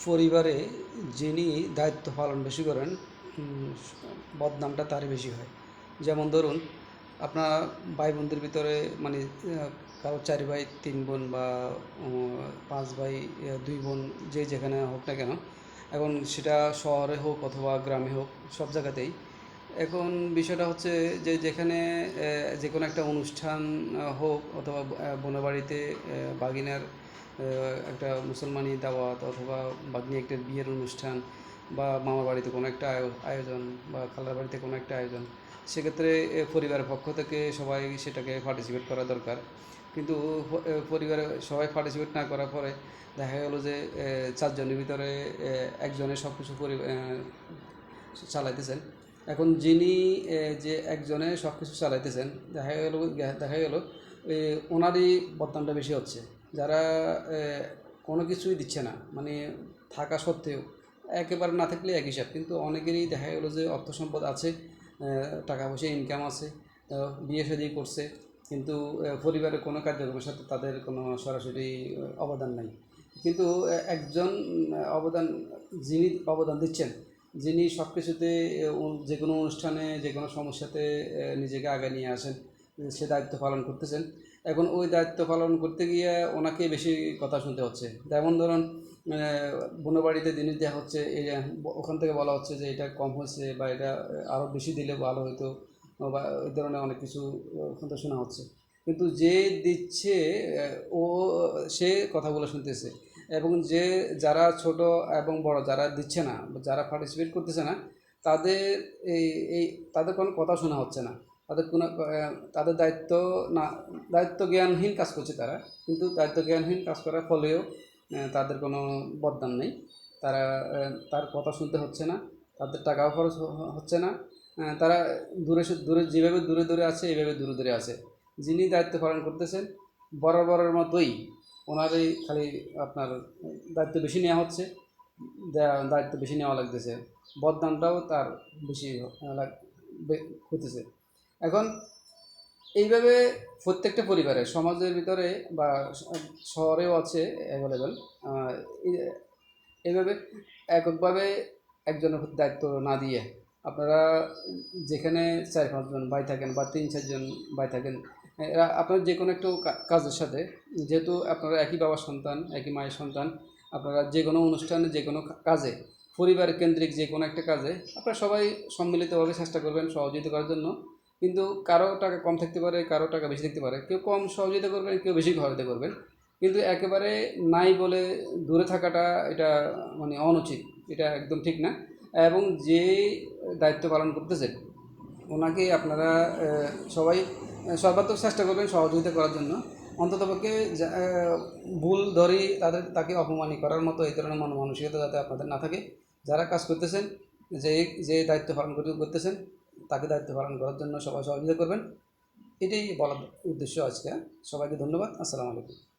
পরিবারে যিনি দায়িত্ব পালন বেশি করেন বদনামটা তারই বেশি হয়। যেমন ধরুন, আপনার ভাই বোনদের ভিতরে মানে কারো 4 ভাই 3 বোন বা 5 ভাই 2 বোন, যে যেখানে হোক না কেন, এখন সেটা শহরে হোক অথবা গ্রামে হোক, সব জায়গাতেই এখন বিষয়টা হচ্ছে যে যেখানে যে কোনো একটা অনুষ্ঠান হোক অথবা বোনের বাড়িতে বাগিনার একটা মুসলমানি দাওয়াত অথবা বাগনি একটা বিয়ের অনুষ্ঠান বা মামার বাড়িতে কোনো একটা আয়োজন বা খালার বাড়িতে কোনো একটা আয়োজন, সেক্ষেত্রে পরিবারের পক্ষ থেকে সবাই সেটাকে পার্টিসিপেট করা দরকার। কিন্তু পরিবারে সবাই পার্টিসিপেট না করার পরে দেখা গেল যে 4 জনের ভিতরে একজনের সব কিছু চালাইতেছেন। এখন যিনি যে একজনে সব কিছু চালাইতেছেন, দেখা গেল ওনারই বদনামটা বেশি হচ্ছে। যারা কোনো কিছুই দিচ্ছে না, মানে থাকা সত্ত্বেও একেবারে না থাকলে এক হিসাব, কিন্তু অনেকেরই দেখা গেলো যে অর্থ সম্পদ আছে, টাকা পয়সা ইনকাম আছে, বিয়ে শাদী করছে, কিন্তু পরিবারের কোনো কার্যক্রমের সাথে তাদের কোনো সরাসরি অবদান নাই। কিন্তু একজন অবদান যিনি অবদান দিচ্ছেন, যিনি সব কিছুতে যে কোনো অনুষ্ঠানে যে কোনো সমস্যাতে নিজেকে আগে নিয়ে আসেন, সে দায়িত্ব পালন করতেছেন। এখন ওই দায়িত্ব পালন করতে গিয়ে ওনাকে বেশি কথা শুনতে হচ্ছে। যেমন ধরুন, বোনের বাড়িতে জিনিস দেওয়া হচ্ছে, এই ওখান থেকে বলা হচ্ছে যে এটা কম হয়েছে বা এটা আরও বেশি দিলে ভালো হতো, বা এই ধরনের অনেক কিছু ওখান থেকে শোনা হচ্ছে। কিন্তু যে দিচ্ছে ও সে কথাগুলো শুনতেছে, এবং যারা ছোট এবং বড় যারা দিচ্ছে না, যারা পার্টিসিপেট করতেছে না, তাদের এই এই তাদের কোনো কথা শোনা হচ্ছে না। তাদের কোনো তাদের দায়িত্ব না, দায়িত্ব জ্ঞানহীন কাজ করছে তারা। কিন্তু দায়িত্ব জ্ঞানহীন কাজ করার ফলেও তাদের কোনো বদনাম নেই। তারা তার কথা শুনতে হচ্ছে না, তাদের টাকাও খরচ হচ্ছে না। তারা দূরে যেভাবে দূরে দূরে আছে এইভাবে দূরে দূরে আছে। যিনি দায়িত্ব পালন করতেছেন বরাবরের মতোই ওনারই খালি আপনার দায়িত্ব বেশি নেওয়া হচ্ছে, দায়িত্ব বেশি নেওয়া লাগতেছে, বদনামটাও তার বেশি হতেছে। এখন এইভাবে প্রত্যেকটা পরিবারে সমাজের ভিতরে বা শহরেও আছে অ্যাভেলেবেল। এইভাবে এককভাবে একজনের প্রতি দায়িত্ব না দিয়ে আপনারা যেখানে 4-5 জন ভাই থাকেন বা 3-4 জন ভাই থাকেন, এরা আপনার যে কোনো একটু কাজের সাথে, যেহেতু আপনারা একই বাবার সন্তান একই মায়ের সন্তান, আপনারা যে কোনো অনুষ্ঠানে যে কোনো কাজে পরিবার কেন্দ্রিক যে কোনো একটা কাজে আপনারা সবাই সম্মিলিতভাবে চেষ্টা করবেন সহযোগিতা করার জন্য। কিন্তু কারো টাকা কম থাকতে পারে, কারো টাকা বেশি থাকতে পারে, কেউ কম সহযোগিতা করবেন, কেউ বেশি সহযোগিতা করবেন। কিন্তু একেবারে নাই বলে দূরে থাকাটা এটা মানে অনুচিত, এটা একদম ঠিক না। এবং যে দায়িত্ব পালন করতেছেন ওনাকে আপনারা সবাই সর্বাত্মক চেষ্টা করবেন সহযোগিতা করার জন্য। অন্ততপক্ষে ভুল ধরি তাকে অপমানি করার মতো এই ধরনের মানসিকতা যাতে আপনাদের না থাকে। যারা কাজ করতেছেন, যে যে দায়িত্ব পালন করতেছেন, তাকে দায়িত্ব পালন করার জন্য সবাই সহযোগিতা করবেন। এটাই বলার উদ্দেশ্য আজকে। সবাইকে ধন্যবাদ। আসসালামু আলাইকুম।